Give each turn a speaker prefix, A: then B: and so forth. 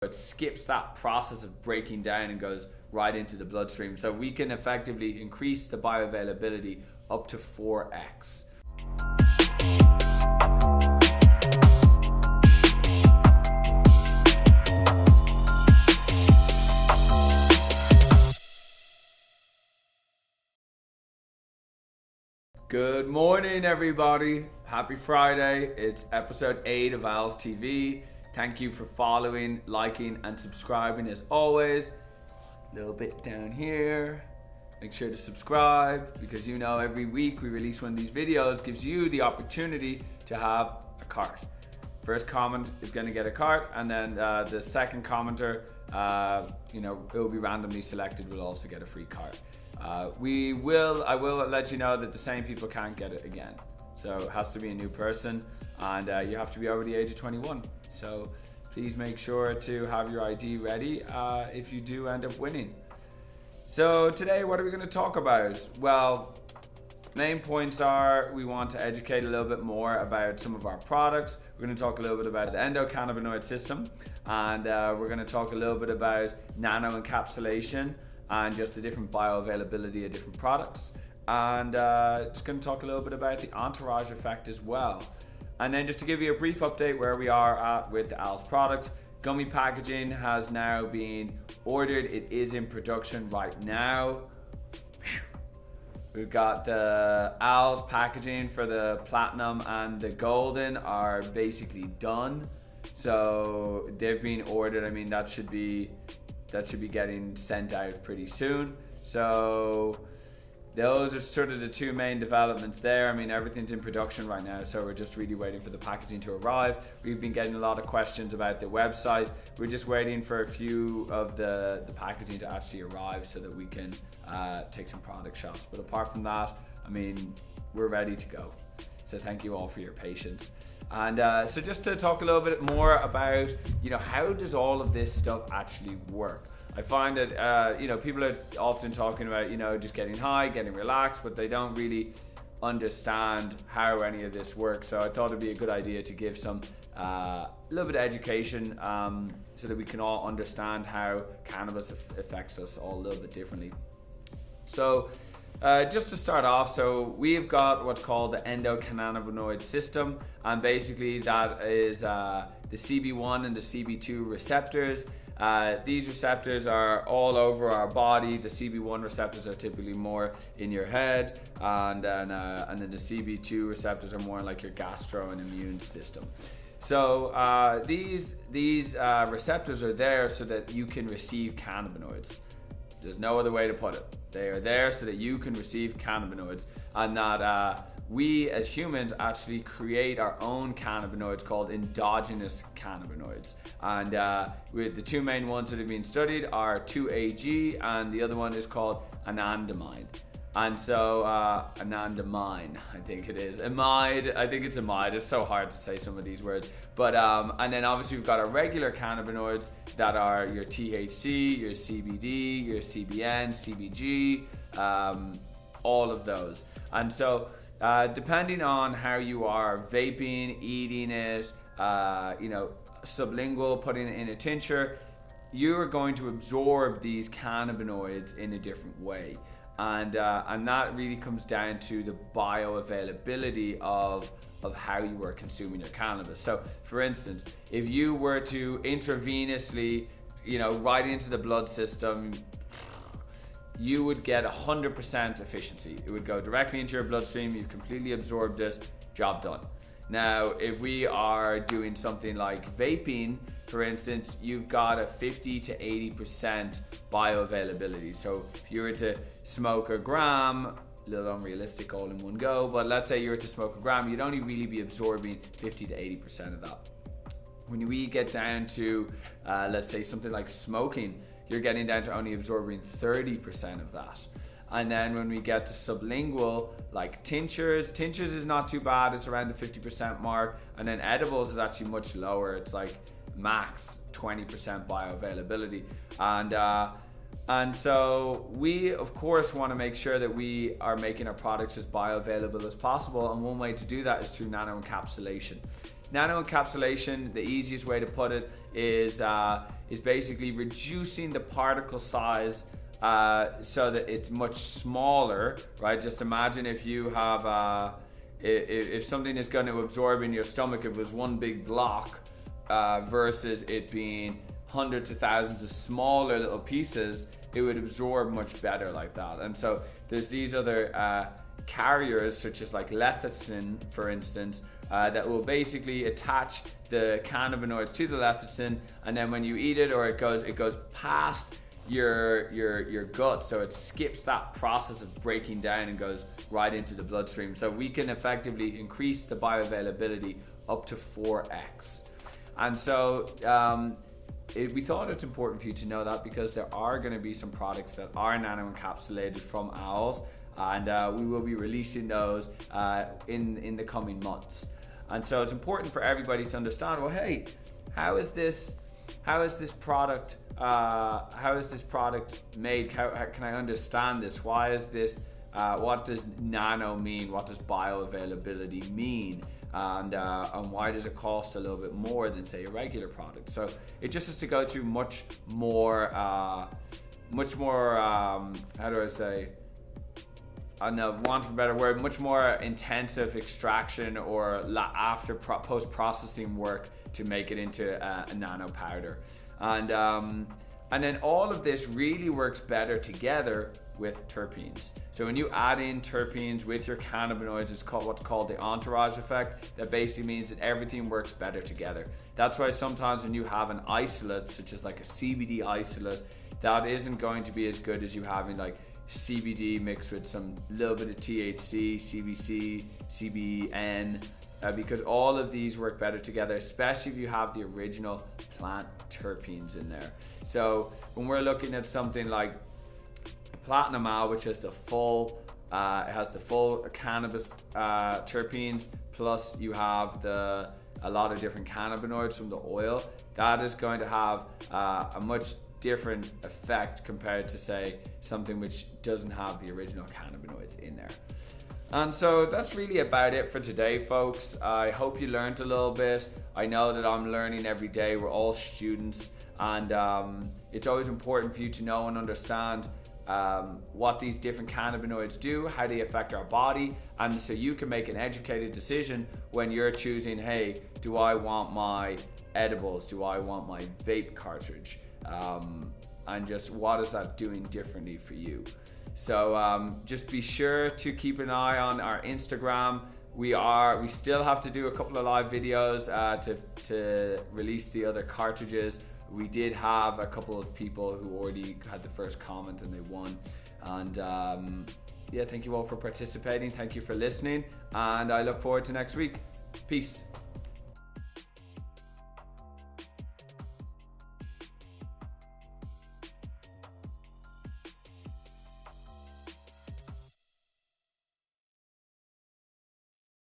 A: It skips that process of breaking down and goes right into the bloodstream. So we can effectively increase the bioavailability up to 4x. Good morning, everybody. Happy Friday. It's episode 8 of Al's TV. Thank you for following, liking, and subscribing as always. A little bit down here. Make sure to subscribe because you know every week we release one of these videos, gives you the opportunity to have a cart. First comment is going to get a cart, and then the second commenter, it will be randomly selected, will also get a free cart. I will let you know that the same people can't get it again. So it has to be a new person, and you have to be over the age of 21. So please make sure to have your ID ready if you do end up winning. So today, what are we going to talk about? Well, main points are we want to educate a little bit more about some of our products. We're going to talk a little bit about the endocannabinoid system, and we're going to talk a little bit about nano encapsulation and just the different bioavailability of different products. And just going to talk a little bit about the Entourage Effect as well. And then just to give you a brief update where we are at with the Al's products. Gummy packaging has now been ordered. It is in production right now. We've got the Al's packaging for the platinum and the golden are basically done. So they've been ordered. I mean, that should be getting sent out pretty soon. So those are sort of the two main developments there. I mean, everything's in production right now, so we're just really waiting for the packaging to arrive. We've been getting a lot of questions about the website. We're just waiting for a few of the packaging to actually arrive so that we can take some product shots. But apart from that, I mean, we're ready to go. So thank you all for your patience. And so just to talk a little bit more about, how does all of this stuff actually work? I find that, people are often talking about, just getting high, getting relaxed, but they don't really understand how any of this works. So I thought it'd be a good idea to give some, a little bit of education so that we can all understand how cannabis affects us all a little bit differently. So just to start off, so we've got what's called the endocannabinoid system, and basically that is the CB1 and the CB2 receptors. These receptors are all over our body. The CB1 receptors are typically more in your head, and then the CB2 receptors are more like your gastro and immune system. So these receptors are there so that you can receive cannabinoids. There's no other way to put it. They are there so that you can receive cannabinoids, and that we as humans actually create our own cannabinoids called endogenous cannabinoids. And with the two main ones that have been studied are 2-AG, and the other one is called anandamide. And so anandamide, I think it is. Amide, I think it's amide. It's so hard to say some of these words. But and then obviously we've got our regular cannabinoids that are your THC, your CBD, your CBN, CBG, all of those. And so depending on how you are vaping, eating it, sublingual, putting it in a tincture, you are going to absorb these cannabinoids in a different way. And that really comes down to the bioavailability of how you are consuming your cannabis. So for instance, if you were to intravenously, right into the blood system, you would get 100% efficiency. It would go directly into your bloodstream, you've completely absorbed it, job done. Now, if we are doing something like vaping, for instance, you've got a 50 to 80% bioavailability. So if you were to smoke a gram, a little unrealistic all in one go, but let's say you were to smoke a gram, you'd only really be absorbing 50 to 80% of that. When we get down to, let's say something like smoking, you're getting down to only absorbing 30% of that. And then when we get to sublingual, like tinctures is not too bad, it's around the 50% mark. And then edibles is actually much lower, it's like max 20% bioavailability. And so we of course want to make sure that we are making our products as bioavailable as possible, and one way to do that is through nano encapsulation. Nano encapsulation, the easiest way to put it, is basically reducing the particle size so that it's much smaller, right? Just imagine if you have if something is going to absorb in your stomach, if it was one big block versus it being hundreds of thousands of smaller little pieces, it would absorb much better like that. And so there's these other carriers, such as like lecithin, for instance, that will basically attach the cannabinoids to the lecithin, and then when you eat it, or it goes past your gut, so it skips that process of breaking down and goes right into the bloodstream. So we can effectively increase the bioavailability up to 4x. And so we thought it's important for you to know that, because there are going to be some products that are nano encapsulated from owls, and we will be releasing those in the coming months. And so it's important for everybody to understand, well, hey, how is this product made? How can I understand this? Why is this? What does nano mean? What does bioavailability mean? And why does it cost a little bit more than, say, a regular product? So it just has to go through much more. How do I say? I don't know, want for a better word, much more intensive extraction or post-processing work to make it into a nano powder. And then all of this really works better together with terpenes. So when you add in terpenes with your cannabinoids, it's called what's called the Entourage Effect. That basically means that everything works better together. That's why sometimes when you have an isolate, such as like a CBD isolate, that isn't going to be as good as you having like CBD mixed with some little bit of THC, CBC, CBN, because all of these work better together, especially if you have the original plant terpenes in there. So when we're looking at something like Platinum Owl, which has the full cannabis terpenes, plus you have a lot of different cannabinoids from the oil, that is going to have a much different effect compared to, say, something which doesn't have the original cannabinoids in there. And so that's really about it for today, folks. I hope you learned a little bit. I know that I'm learning every day. We're all students, and it's always important for you to know and understand what these different cannabinoids do, how they affect our body, and so you can make an educated decision when you're choosing, hey, do I want my edibles? Do I want my vape cartridge? And just what is that doing differently for you? So just be sure to keep an eye on our Instagram. We still have to do a couple of live videos to release the other cartridges. We did have a couple of people who already had the first comment and they won. And yeah, thank you all for participating. Thank you for listening. And I look forward to next week. Peace.